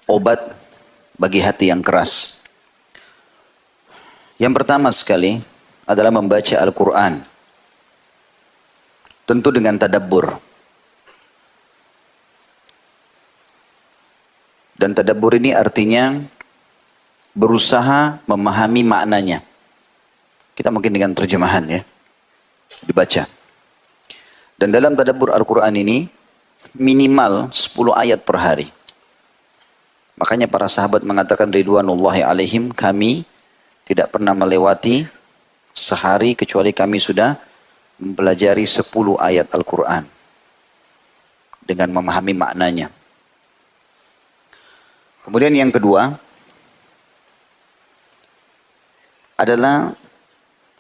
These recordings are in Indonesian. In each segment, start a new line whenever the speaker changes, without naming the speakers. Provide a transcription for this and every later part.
obat bagi hati yang keras. Yang pertama sekali adalah membaca Al-Quran. Tentu dengan tadabbur. Dan tadabbur ini artinya berusaha memahami maknanya. Kita mungkin dengan terjemahan ya, dibaca. Dan dalam tadabbur Al-Quran ini minimal 10 ayat per hari. Makanya para sahabat mengatakan ridwanullahi alaihim, kami tidak pernah melewati sehari kecuali kami sudah mempelajari 10 ayat Al-Quran dengan memahami maknanya. Kemudian yang kedua adalah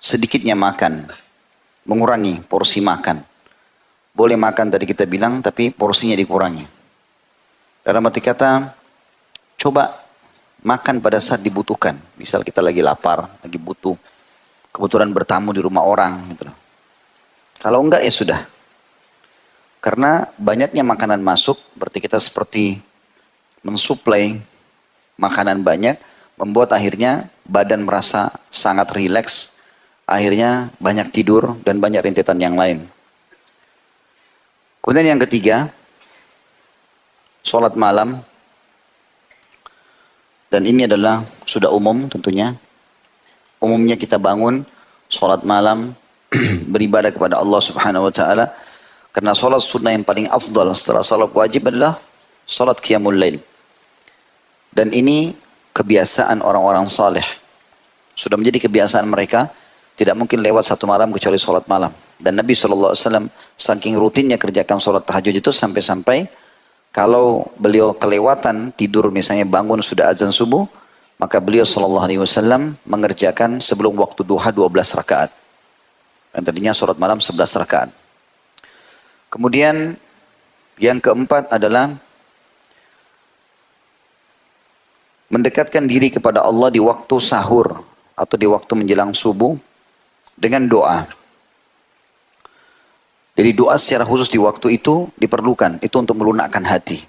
sedikitnya makan, mengurangi porsi makan. Boleh makan tadi kita bilang, tapi porsinya dikurangi. Dalam arti kata, coba makan pada saat dibutuhkan. Misal kita lagi lapar, lagi butuh, kebetulan bertamu di rumah orang. Gitu. Kalau enggak ya sudah. Karena banyaknya makanan masuk, berarti kita seperti mensuplai makanan banyak, membuat akhirnya badan merasa sangat rileks, akhirnya banyak tidur dan banyak rentetan yang lain. Kemudian yang ketiga, sholat malam. Dan ini adalah sudah umum tentunya. Umumnya kita bangun, sholat malam, beribadah kepada Allah Subhanahu Wa Taala. Karena sholat sunnah yang paling afdal setelah sholat wajib adalah sholat qiyamul lail. Dan ini kebiasaan orang-orang saleh. Sudah menjadi kebiasaan mereka, tidak mungkin lewat satu malam kecuali sholat malam. Dan Nabi SAW saking rutinnya kerjakan sholat tahajud itu sampai-sampai kalau beliau kelewatan tidur misalnya bangun sudah azan subuh, maka beliau SAW mengerjakan sebelum waktu duha 12 rakaat. Dan tadinya sholat malam 11 rakaat. Kemudian yang keempat adalah mendekatkan diri kepada Allah di waktu sahur atau di waktu menjelang subuh dengan doa. Jadi doa secara khusus di waktu itu diperlukan. Itu untuk melunakkan hati.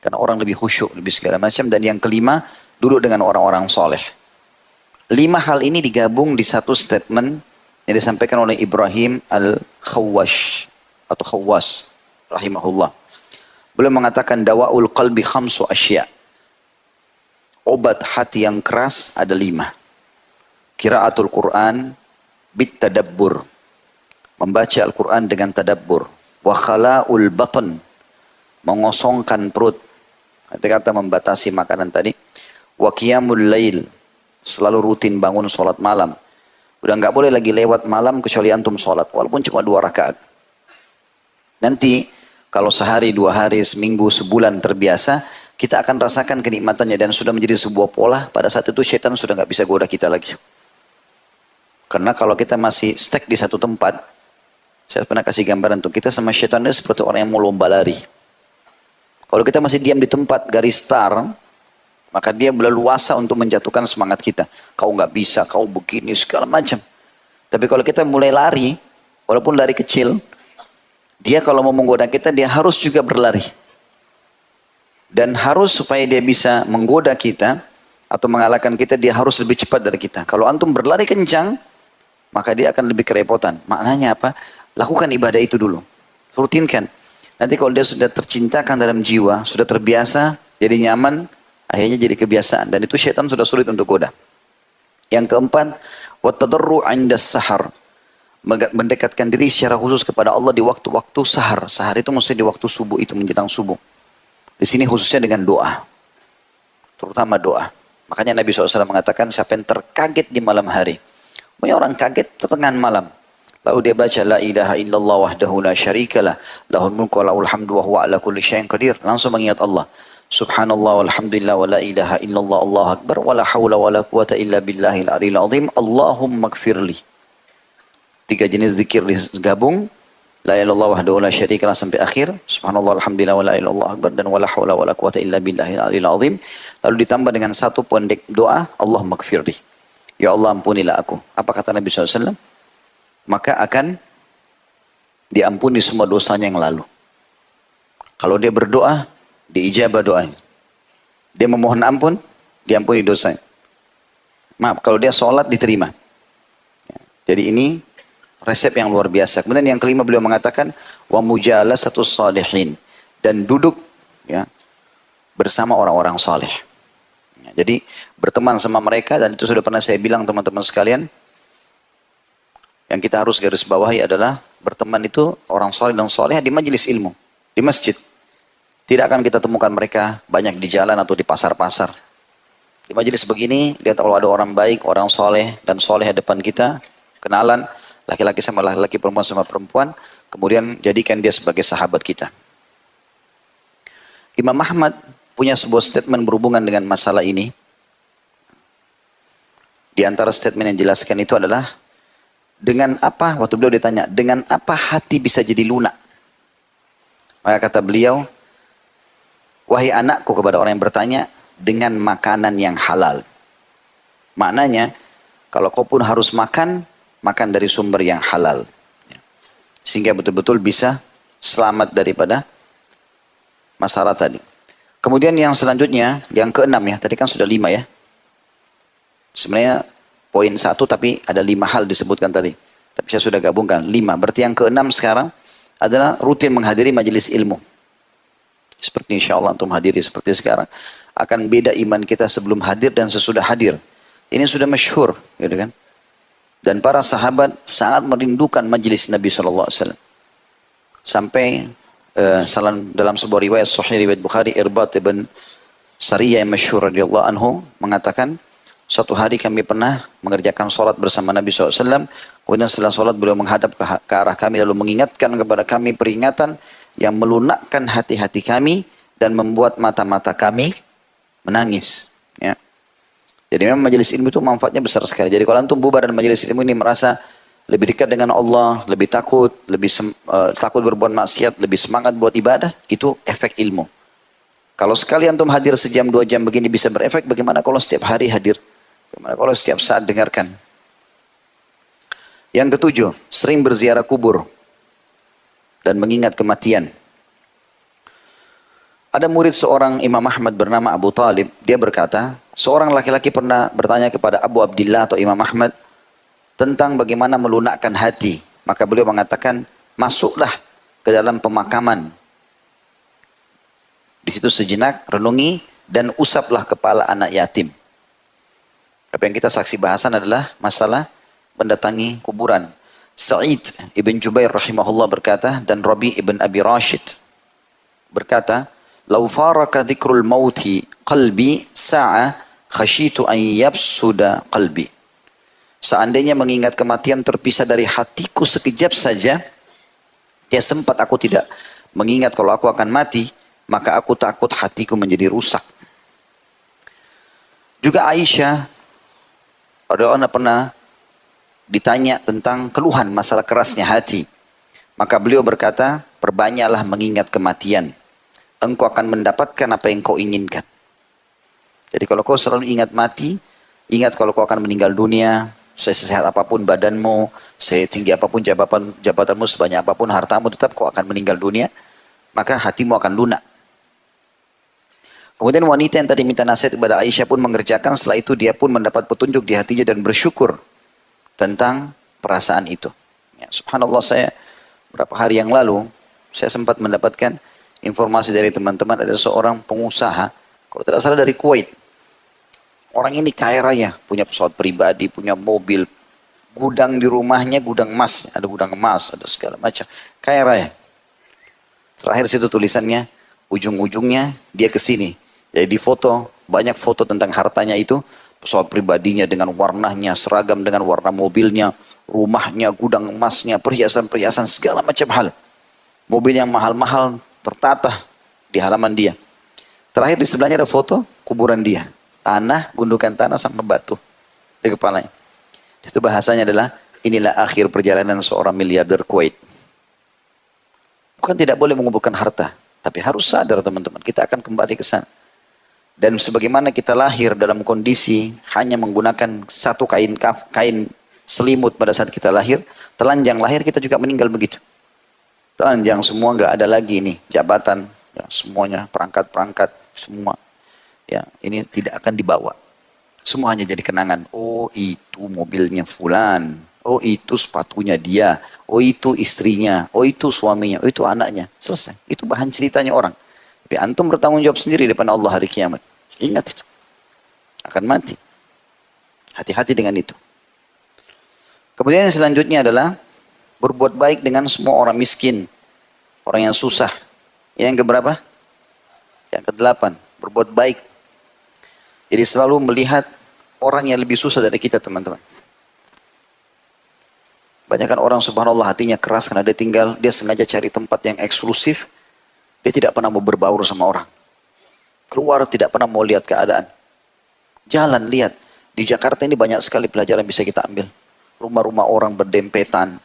Karena orang lebih khusyuk, lebih segala macam. Dan yang kelima, duduk dengan orang-orang soleh. 5 hal ini digabung di satu statement yang disampaikan oleh Ibrahim Al-Khawwash atau Khawwas rahimahullah. Beliau mengatakan dawa'ul qalbi khamsu asya. Obat hati yang keras ada 5. Qiraatul Quran bit tadabbur. Membaca Al-Quran dengan tadabbur. Wa khala'ul batan. Mengosongkan perut. Itu kata membatasi makanan tadi. Wa qiyamul lail. Selalu rutin bangun sholat malam. Udah nggak boleh lagi lewat malam kecuali antum sholat. Walaupun cuma 2 rakaat. Nanti kalau sehari, 2 hari, seminggu, sebulan terbiasa, kita akan rasakan kenikmatannya dan sudah menjadi sebuah pola. Pada saat itu syaitan sudah nggak bisa goda kita lagi. Karena kalau kita masih stuck di satu tempat, saya pernah kasih gambaran tuh, kita sama syaitan itu seperti orang yang mau lomba lari. Kalau kita masih diam di tempat garis start, maka dia berleluasa untuk menjatuhkan semangat kita. Kau nggak bisa, kau begini, segala macam. Tapi kalau kita mulai lari, walaupun lari kecil, dia kalau mau menggoda kita, dia harus juga berlari. Dan harus supaya dia bisa menggoda kita, atau mengalahkan kita, dia harus lebih cepat dari kita. Kalau antum berlari kencang, maka dia akan lebih kerepotan. Maknanya apa? Lakukan ibadah itu dulu. Rutinkan. Nanti kalau dia sudah tercintakan dalam jiwa, sudah terbiasa, jadi nyaman, akhirnya jadi kebiasaan. Dan itu syaitan sudah sulit untuk goda. Yang keempat, wattadarru 'inda sahar. Mendekatkan diri secara khusus kepada Allah di waktu-waktu sahar. Sahar itu maksudnya di waktu subuh itu, menjelang subuh. Di sini khususnya dengan doa. Terutama doa. Makanya Nabi SAW mengatakan siapa yang terkaget di malam hari. Banyak orang kaget pertengahan malam. Lalu dia baca la ilaha illallah wahdahu la syarikalah lahul mulku wa lahul hamdu wa huwa ala kulli syai'in qadir. Langsung mengingat Allah. Subhanallah walhamdulillah wa la ilaha illallah Allahu akbar wa la haula wa la quwata illa billahil aliyil azim. Allahumma gfirli. 3 jenis zikir digabung. La ilaha illallah wahdahu la syarikalah sampai akhir. Subhanallah alhamdulillah wa la ilaha illallah akbar dan wa la haula wa la quwata illa billahil aliyil azim. Lalu ditambah dengan satu pendek doa, Allahumma gfirli. Ya Allah ampunilah aku. Apa kata Nabi SAW? Maka akan diampuni semua dosanya yang lalu. Kalau dia berdoa, diijabah doanya. Dia memohon ampun, diampuni dosanya. Maaf, kalau dia sholat diterima. Jadi ini resep yang luar biasa. Kemudian yang kelima beliau mengatakan wa mujalasatus shalihin, dan duduk ya bersama orang-orang saleh. Ya, jadi berteman sama mereka, dan itu sudah pernah saya bilang teman-teman sekalian, yang kita harus garis bawahi adalah berteman itu orang saleh dan saleh di majelis ilmu, di masjid. Tidak akan kita temukan mereka banyak di jalan atau di pasar-pasar. Di majelis begini, lihat kalau ada orang baik, orang soleh dan soleh di depan kita, kenalan, laki-laki sama laki-laki, perempuan sama perempuan, kemudian jadikan dia sebagai sahabat kita. Imam Ahmad punya sebuah statement berhubungan dengan masalah ini. Di antara statement yang jelaskan itu adalah, dengan apa, waktu beliau ditanya, dengan apa hati bisa jadi lunak? Maka kata beliau, wahai anakku, kepada orang yang bertanya, dengan makanan yang halal. Maknanya, kalau kau pun harus makan, makan dari sumber yang halal. Sehingga betul-betul bisa selamat daripada masalah tadi. Kemudian yang selanjutnya, yang keenam ya, tadi kan sudah 5 ya. Sebenarnya poin 1 tapi ada 5 hal disebutkan tadi. Tapi saya sudah gabungkan 5. Berarti yang keenam sekarang adalah rutin menghadiri majelis ilmu. Seperti insya Allah antum hadiri seperti sekarang. Akan beda iman kita sebelum hadir dan sesudah hadir. Ini sudah masyhur, gitu kan? Dan para sahabat sangat merindukan majelis Nabi SAW. Sampai dalam sebuah riwayat Sahih riwayat Bukhari, Irbad ibn Sariyah yang masyhur radhiyallahu anhu mengatakan, suatu hari kami pernah mengerjakan sholat bersama Nabi SAW. Kemudian setelah sholat beliau menghadap ke arah kami lalu mengingatkan kepada kami peringatan yang melunakkan hati-hati kami dan membuat mata-mata kami menangis. Ya. Jadi memang majelis ilmu itu manfaatnya besar sekali. Jadi kalau antum bubar dan majelis ilmu ini merasa lebih dekat dengan Allah, lebih takut, takut berbuat maksiat, lebih semangat buat ibadah, itu efek ilmu. Kalau sekali antum hadir sejam 2 jam begini bisa berefek, bagaimana kalau setiap hari hadir? Bagaimana kalau setiap saat dengarkan? Yang ketujuh, sering berziarah kubur dan mengingat kematian. Ada murid seorang Imam Ahmad bernama Abu Talib. Dia berkata, seorang laki-laki pernah bertanya kepada Abu Abdillah atau Imam Ahmad tentang bagaimana melunakkan hati. Maka beliau mengatakan, masuklah ke dalam pemakaman. Di situ sejenak, renungi dan usaplah kepala anak yatim. Apa yang kita saksi bahasan adalah masalah mendatangi kuburan. Sa'id ibn Jubair rahimahullah berkata, dan Rabi ibn Abi Rashid berkata, "Lau faraka dzikrul mauti qalbi sa'a khasyitu an yabsuda qalbi." Seandainya mengingat kematian terpisah dari hatiku sekejap saja, ya sempat aku tidak mengingat kalau aku akan mati, maka aku takut hatiku menjadi rusak. Juga Aisyah radhiyallahu anha pernah ditanya tentang keluhan masalah kerasnya hati. Maka beliau berkata, perbanyaklah mengingat kematian. Engkau akan mendapatkan apa yang kau inginkan. Jadi kalau kau selalu ingat mati, ingat kalau kau akan meninggal dunia, sesehat apapun badanmu, setinggi apapun jabatanmu, sebanyak apapun hartamu, tetap kau akan meninggal dunia, maka hatimu akan lunak. Kemudian wanita yang tadi minta nasihat kepada Aisyah pun mengerjakan, setelah itu dia pun mendapat petunjuk di hatinya dan bersyukur tentang perasaan itu. Ya, subhanallah, saya beberapa hari yang lalu, saya sempat mendapatkan informasi dari teman-teman, ada seorang pengusaha, kalau tidak salah dari Kuwait. Orang ini kaya raya, punya pesawat pribadi, punya mobil, gudang di rumahnya, gudang emas, ada gudang emas, ada segala macam, kaya raya. Terakhir situ tulisannya, ujung-ujungnya dia ke sini. Jadi di foto, banyak foto tentang hartanya itu, pesawat pribadinya dengan warnanya, seragam dengan warna mobilnya, rumahnya, gudang emasnya, perhiasan-perhiasan, segala macam hal. Mobil yang mahal-mahal tertata di halaman dia. Terakhir di sebelahnya ada foto kuburan dia. Tanah, gundukan tanah sampai batu di kepalanya. Itu bahasanya adalah, inilah akhir perjalanan seorang miliarder Kuwait. Bukan tidak boleh mengumpulkan harta, tapi harus sadar teman-teman, kita akan kembali ke sana. Dan sebagaimana kita lahir dalam kondisi hanya menggunakan satu kain selimut pada saat kita lahir, telanjang lahir kita juga meninggal begitu. Telanjang semua, nggak ada lagi nih jabatan, ya, semuanya perangkat-perangkat semua. Ya, ini tidak akan dibawa. Semua hanya jadi kenangan. Oh, itu mobilnya fulan. Oh, itu sepatunya dia. Oh, itu istrinya. Oh, itu suaminya. Oh, itu anaknya. Selesai. Itu bahan ceritanya orang. Tapi antum bertanggung jawab sendiri depan Allah hari kiamat. Ingat itu. Akan mati. Hati-hati dengan itu. Kemudian yang selanjutnya adalah berbuat baik dengan semua orang miskin. Orang yang susah. Yang keberapa? Yang kedelapan. Berbuat baik. Jadi selalu melihat orang yang lebih susah dari kita, teman-teman. Banyak kan orang subhanallah hatinya keras karena dia sengaja cari tempat yang eksklusif. Dia tidak pernah mau berbaur sama orang. Keluar tidak pernah mau lihat keadaan. Jalan lihat. Di Jakarta ini banyak sekali pelajaran bisa kita ambil. Rumah-rumah orang berdempetan.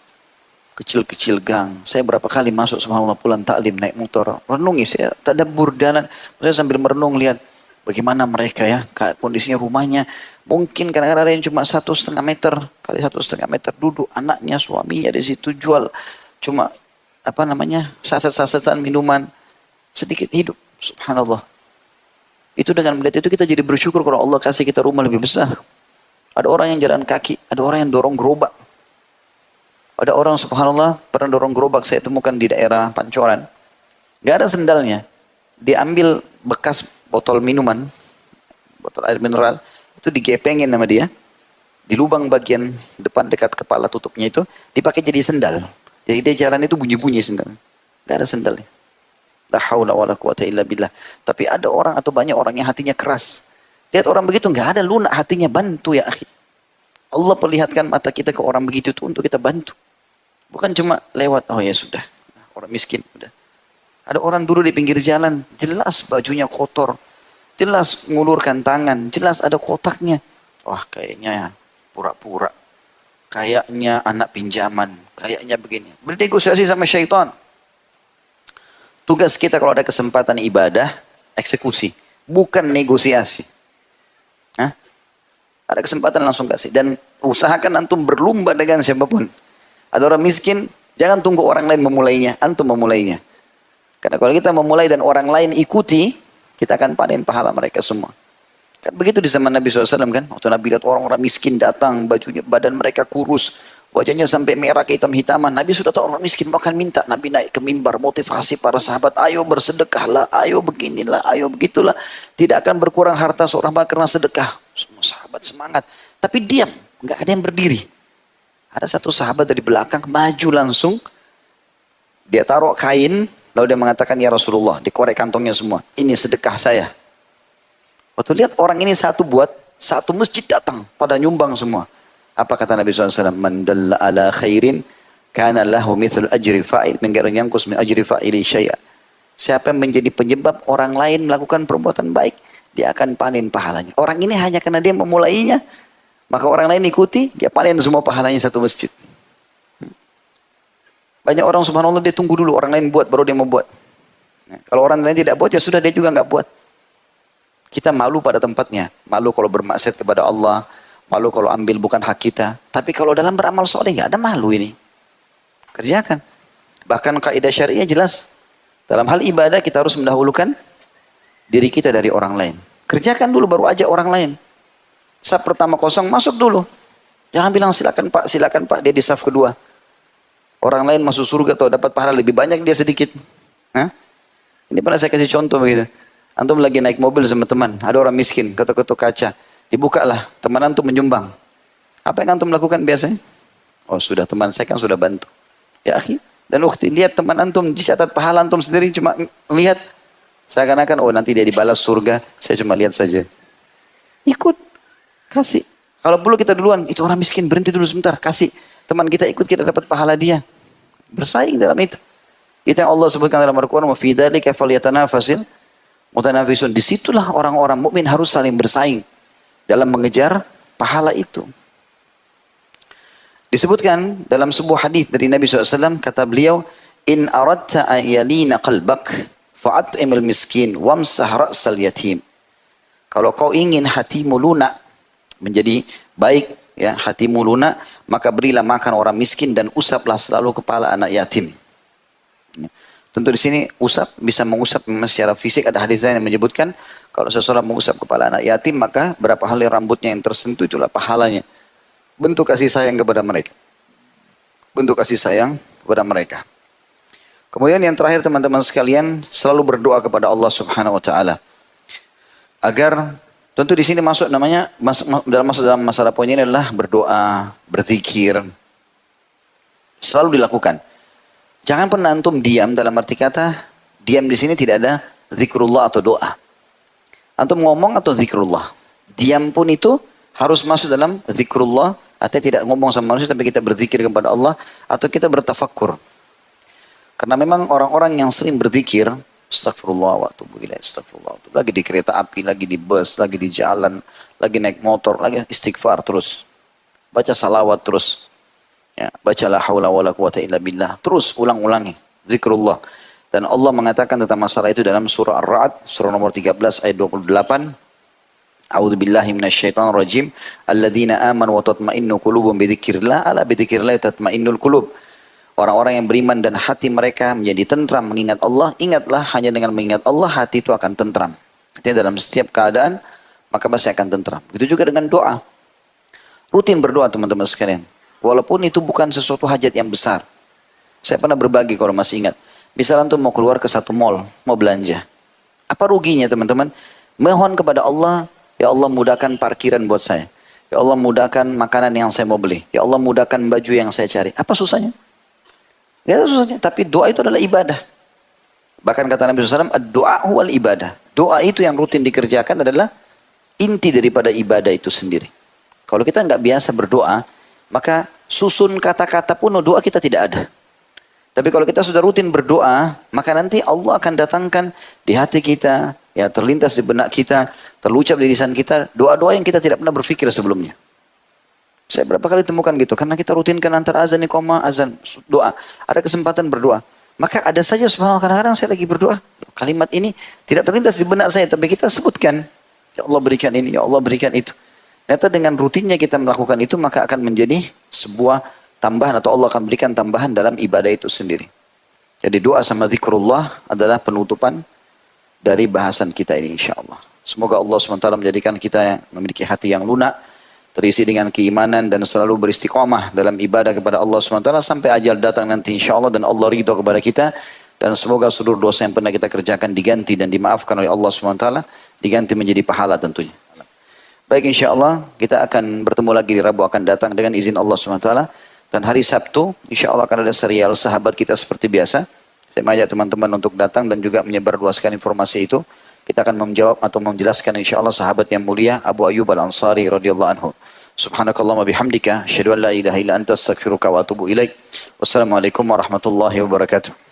Kecil-kecil gang. Saya berapa kali masuk subhanallah pulang taklim naik motor. Renungi saya tadabbur jalan. Saya sambil merenung lihat bagaimana mereka ya kondisinya rumahnya. Mungkin kadang-kadang ada yang cuma 1,5 meter kali 1,5 meter duduk anaknya suaminya di situ jual cuma apa namanya saset-sasetan minuman sedikit hidup. Subhanallah. Itu dengan melihat itu kita jadi bersyukur kalau Allah kasih kita rumah lebih besar. Ada orang yang jalan kaki, ada orang yang dorong gerobak. Ada orang subhanallah pernah dorong gerobak saya temukan di daerah Pancoran. Gak ada sendalnya. Diambil bekas botol minuman, botol air mineral, itu digepengin sama dia. Di lubang bagian depan dekat kepala tutupnya itu, dipakai jadi sendal. Jadi dia jalan itu bunyi-bunyi sendal. Gak ada sendalnya. La haula wala quwata illa billah. Tapi ada orang atau banyak orang yang hatinya keras. Lihat orang begitu gak ada lunak hatinya, bantu ya akhi. Allah perlihatkan mata kita ke orang begitu itu untuk kita bantu. Bukan cuma lewat, oh ya sudah, orang miskin. Udah. Ada orang dulu di pinggir jalan, jelas bajunya kotor. Jelas ngulurkan tangan, jelas ada kotaknya. Wah kayaknya pura-pura. Kayaknya anak pinjaman, kayaknya begini. Bernegosiasi sama syaitan. Tugas kita kalau ada kesempatan ibadah, eksekusi. Bukan negosiasi. Hah? Ada kesempatan langsung kasih. Dan usahakan antum berlomba dengan siapapun. Ada orang miskin, jangan tunggu orang lain memulainya, antum memulainya. Karena kalau kita memulai dan orang lain ikuti, kita akan panen pahala mereka semua. Kan begitu di zaman Nabi SAW kan, waktu Nabi lihat orang-orang miskin datang, bajunya, badan mereka kurus, wajahnya sampai merah kehitam-hitaman. Nabi sudah tahu orang miskin bahkan minta. Nabi naik ke mimbar, motivasi para sahabat, ayo bersedekahlah, ayo beginilah, ayo begitulah. Tidak akan berkurang harta seorang karena sedekah. Semua sahabat semangat, tapi diam, nggak ada yang berdiri. Ada satu sahabat dari belakang maju langsung. Dia taruh kain. Lalu dia mengatakan, ya Rasulullah. Dikorek kantongnya semua. Ini sedekah saya. Waktu lihat orang ini satu buat. Satu masjid datang. Pada nyumbang semua. Apa kata Nabi SAW? Man dalla ala khairin. Kana lahu mithul ajri fa'il. Min ghairi yanqus min ajri fa'ili syai'a. Siapa yang menjadi penyebab orang lain melakukan perbuatan baik. Dia akan panen pahalanya. Orang ini hanya karena dia memulainya. Maka orang lain ikuti, dia panen semua pahalanya satu masjid. Banyak orang subhanallah dia tunggu dulu, orang lain buat baru dia mau buat. Nah, kalau orang lain tidak buat ya sudah dia juga nggak buat. Kita malu pada tempatnya, malu kalau bermaksiat kepada Allah, malu kalau ambil bukan hak kita. Tapi kalau dalam beramal soleh nggak ada malu ini. Kerjakan. Bahkan kaidah syariah jelas. Dalam hal ibadah kita harus mendahulukan diri kita dari orang lain. Kerjakan dulu baru ajak orang lain. Saf pertama kosong, masuk dulu. Jangan bilang silakan Pak, dia di saf kedua. Orang lain masuk surga atau dapat pahala lebih banyak, dia sedikit. Hah? Ini pernah saya kasih contoh begitu. Antum lagi naik mobil sama teman, ada orang miskin, ketuk-ketuk kaca. Dibukalah, teman antum menyumbang. Apa yang antum lakukan biasanya? Oh sudah, teman saya kan sudah bantu. Ya akhi, dan ukhti, lihat teman antum, dicatat pahala antum sendiri cuma lihat. Seakan-akan, oh nanti dia dibalas surga, saya cuma lihat saja. Ikut. Kasih. Kalau perlu kita duluan, itu orang miskin, berhenti dulu sebentar. Kasih. Teman kita ikut, kita dapat pahala dia. Bersaing dalam itu. Itu yang Allah sebutkan dalam Al-Quran. Wa fi dzalika falyatanafasil mutanafisun. Disitulah orang-orang mukmin harus saling bersaing. Dalam mengejar pahala itu. Disebutkan dalam sebuah hadis dari Nabi SAW. Kata beliau. In aradta ayalina qalbak. Fa'at'imil miskin. Wamsah ra'sal yatim. Kalau kau ingin hatimu lunak. Menjadi baik ya hatimu lunak, maka berilah makan orang miskin dan usaplah selalu kepala anak yatim. Tentu di sini usap bisa mengusap memang secara fisik, ada hadis lain yang menyebutkan kalau seseorang mengusap kepala anak yatim maka berapa kali rambutnya yang tersentuh itulah pahalanya. Bentuk kasih sayang kepada mereka. Bentuk kasih sayang kepada mereka. Kemudian yang terakhir teman-teman sekalian selalu berdoa kepada Allah Subhanahu wa taala agar tentu di sini masuk namanya dalam masalah poin ini adalah berdoa, berzikir. Selalu dilakukan. Jangan pernah antum diam dalam arti kata diam di sini tidak ada zikrullah atau doa. Antum ngomong atau zikrullah. Diam pun itu harus masuk dalam zikrullah. Artinya tidak ngomong sama manusia tapi kita berzikir kepada Allah atau kita bertafakkur. Karena memang orang-orang yang sering berzikir, astagfirullah wa atubu ilaih, astagfirullah. Lagi di kereta api, lagi di bus, lagi di jalan, lagi naik motor, lagi istighfar terus. Baca salawat terus. Ya, baca la haula wala quwata illa billah. Terus ulang-ulangi zikrullah. Dan Allah mengatakan tentang masalah itu dalam surah Ar-Ra'd, surah nomor 13 ayat 28. A'udzu billahi minasyaitonir rajim. Alladzina amanu wa tatma'innu qulubuhum bidzikrillah, ala bidzikrillah tatma'innul qulub. Orang-orang yang beriman dan hati mereka menjadi tentram mengingat Allah. Ingatlah hanya dengan mengingat Allah hati itu akan tentram. Artinya dalam setiap keadaan maka pasti akan tentram. Begitu juga dengan doa. Rutin berdoa teman-teman sekalian. Walaupun itu bukan sesuatu hajat yang besar. Saya pernah berbagi kalau masih ingat. Misalnya antum mau keluar ke satu mall, mau belanja. Apa ruginya teman-teman? Mohon kepada Allah, ya Allah mudahkan parkiran buat saya. Ya Allah mudahkan makanan yang saya mau beli. Ya Allah mudahkan baju yang saya cari. Apa susahnya? Gak ada susahnya, tapi doa itu adalah ibadah. Bahkan kata Nabi SAW, doa huwal ibadah. Doa itu yang rutin dikerjakan adalah inti daripada ibadah itu sendiri. Kalau kita nggak biasa berdoa, maka susun kata-kata pun doa kita tidak ada. Tapi kalau kita sudah rutin berdoa, maka nanti Allah akan datangkan di hati kita, ya terlintas di benak kita, terlucap di lisan kita, doa-doa yang kita tidak pernah berpikir sebelumnya. Saya berapa kali temukan gitu, karena kita rutinkan antara azan, iqamah, azan, doa. Ada kesempatan berdoa. Maka ada saja subhanallah kadang-kadang saya lagi berdoa. Kalimat ini tidak terlintas di benak saya, tapi kita sebutkan. Ya Allah berikan ini, ya Allah berikan itu. Ternyata dengan rutinnya kita melakukan itu, maka akan menjadi sebuah tambahan atau Allah akan berikan tambahan dalam ibadah itu sendiri. Jadi doa sama zikrullah adalah penutupan dari bahasan kita ini insyaAllah. Semoga Allah SWT menjadikan kita memiliki hati yang lunak, terisi dengan keimanan dan selalu beristiqamah dalam ibadah kepada Allah SWT sampai ajal datang nanti insyaAllah dan Allah ridho kepada kita. Dan semoga seluruh dosa yang pernah kita kerjakan diganti dan dimaafkan oleh Allah SWT, diganti menjadi pahala tentunya. Baik insyaAllah kita akan bertemu lagi di Rabu akan datang dengan izin Allah SWT. Dan hari Sabtu insyaAllah akan ada serial sahabat kita seperti biasa. Saya mengajak teman-teman untuk datang dan juga menyebarluaskan informasi itu. Kita akan menjawab atau menjelaskan insyaAllah sahabat yang mulia Abu Ayyub Al-Ansari radhiyallahu anhu. Subhanakallahumma bihamdika asyhadu an la ilaha illa anta astaghfiruka wa atubu ilaik. Wassalamualaikum warahmatullahi wabarakatuh.